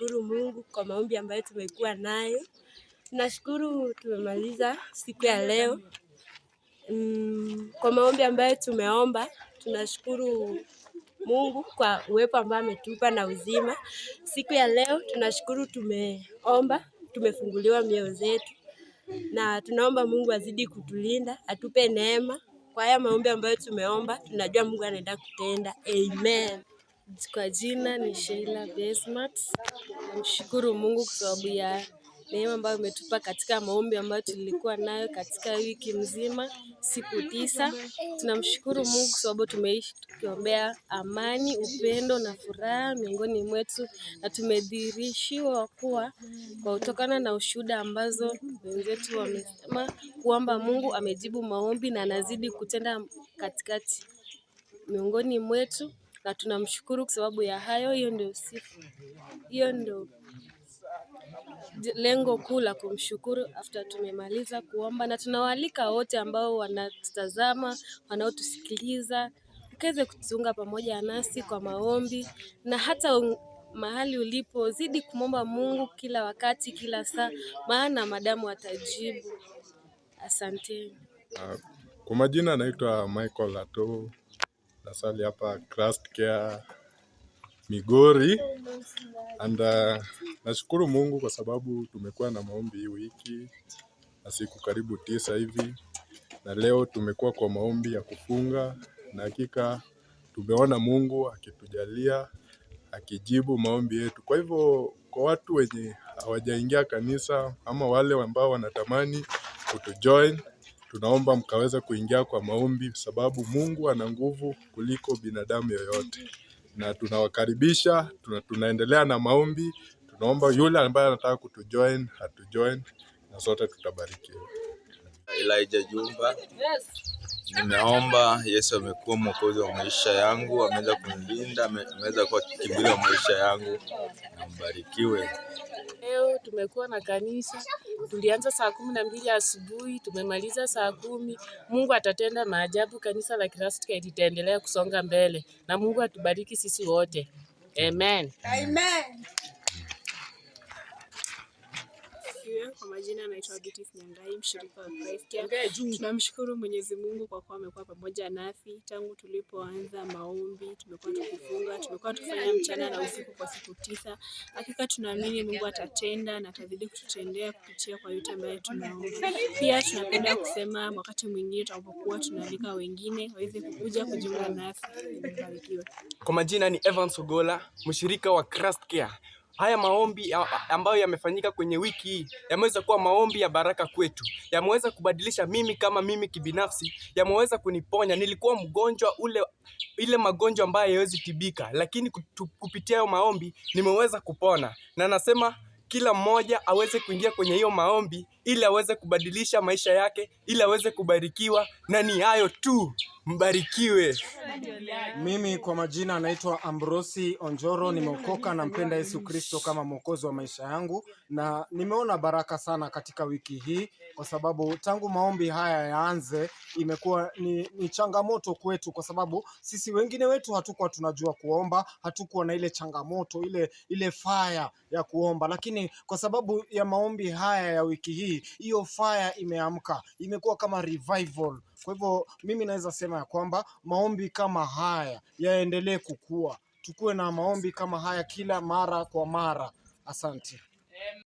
tunashukuru Mungu kwa maombi ambayo tumekuwa nayo. Tunashukuru tumemaliza siku ya leo. Kwa maombi ambayo tumeomba, tunashukuru Mungu kwa uwepo ambao ametupa na uzima. Siku ya leo tunashukuru tumeomba, tumefunguliwa mioyo zetu. Na tunaomba Mungu azidi kutulinda, atupe neema. Kwa haya maombi ambayo tumeomba, tunajua Mungu anaenda kutenda. Amen. Kwa jina ni Sheila Besmat. Namshukuru Mungu kwa sababu ya neema ambayo umetupa katika maombi ambayo tulikuwa nayo katika wiki mzima, siku 9. Tunamshukuru Mungu kwa sababu tumeishi tukiombea amani, upendo na furaha miongoni mwetu, na tumedhihirishiwa kuwa kwa kutokana na ushuhuda ambazo wenzetu wamesema kwamba Mungu amejibu maombi na anazidi kutenda katikati miongoni mwetu, na tunamshukuru kwa sababu ya hayo. Hiyo ndio sifa. Hiyo ndio lengo kuu la kumshukuru after tumemaliza kuomba, na tunawaalika wote ambao wanatutazama, wanaotusikiliza, ukaweze kutunga pamoja nasi kwa maombi, na hata mahali ulipo zidi kumwomba Mungu kila wakati, kila saa, maana madamu atajibu. Asante. Kwa majina naitwa Michael Lato, nasali hapa Christ Care Migori, and nashukuru Mungu kwa sababu tumekuwa na maombi hii wiki na siku karibu 9 hivi, na leo tumekuwa kwa maombi ya kufunga, na hakika tumeona Mungu akitujalia, akijibu maombi yetu. Kwa hivyo kwa watu wenye hawajaingia kanisa ama wale ambao wanatamani kutujoin, tunaomba mkaweza kuingia kwa maombi, sababu Mungu ana nguvu kuliko binadamu yoyote. Na tunawakaribisha, tunaendelea na maombi. Tunaomba yule ambaye anataka kutujoin, atujoin, na sote tutabarikiwa. Elijah Jumba. Nimeomba, Yesu amekuwa mwokozi wa maisha yangu, ameweza kunilinda, ameweza kuwa kimbilio la maisha yangu, na mbarikiwe. Leo tumekuwa na kanisa, tulianza saa 12 asubuhi, tumemaliza saa 10. Mungu atatenda maajabu, kanisa la Christ Care litaendelea kusonga mbele, na Mungu atubariki sisi wote. Amen. Amen. Kwa majina naitwa Beatrice Nyangai, mshirika wa Christ Care. Tunamshukuru Mwenyezi Mungu kwa kuwa amekuwa pamoja nasi tangu tulipoanza maombi. Tumekuwa tukifunga, tumekuwa tukifanya mchana na usiku kwa siku 9. Hakika tunaamini Mungu atatenda na atazidi kututendea kupitia kwa yote ambayo tunaomba. Pia tunapenda kusema wakati mwingine tutakapokuwa tunaalika wengine waweze kukuja kujiunga nasi. Mbarikiwe. Kwa majina ni Evans Ogola, mshirika wa Christ Care. Haya maombi ambayo yamefanyika kwenye wiki hii yameweza kuwa maombi ya baraka kwetu. Yameweza kubadilisha mimi kama mimi kibinafsi, yameweza kuniponya. Nilikuwa mgonjwa ile magonjwa ambayo hayawezi tibika, lakini kupitia hayo maombi nimeweza kupona. Na nasema kila mmoja aweze kuingia kwenye hiyo maombi ili aweze kubadilisha maisha yake, ili aweze kubarikiwa, na ni hayo tu. Mbarikiwe. Mimi kwa majina naitwa Ambrosi Onjoro, nimeokoka na mpenda Yesu Kristo kama mwokozi wa maisha yangu, na nimeona baraka sana katika wiki hii, kwa sababu tangu maombi haya yaanze imekuwa ni changamoto kwetu, kwa sababu sisi wengine wetu hatukuwa tunajua kuomba, hatukuwa na ile changamoto ile fire ya kuomba, lakini kwa sababu ya maombi haya ya wiki hii, hiyo fire imeamka, imekuwa kama revival. Kwa hivyo mimi naweza sema ya kwamba maombi kama haya yaendelee kukua. Tukue na maombi kama haya kila mara kwa mara. Asante.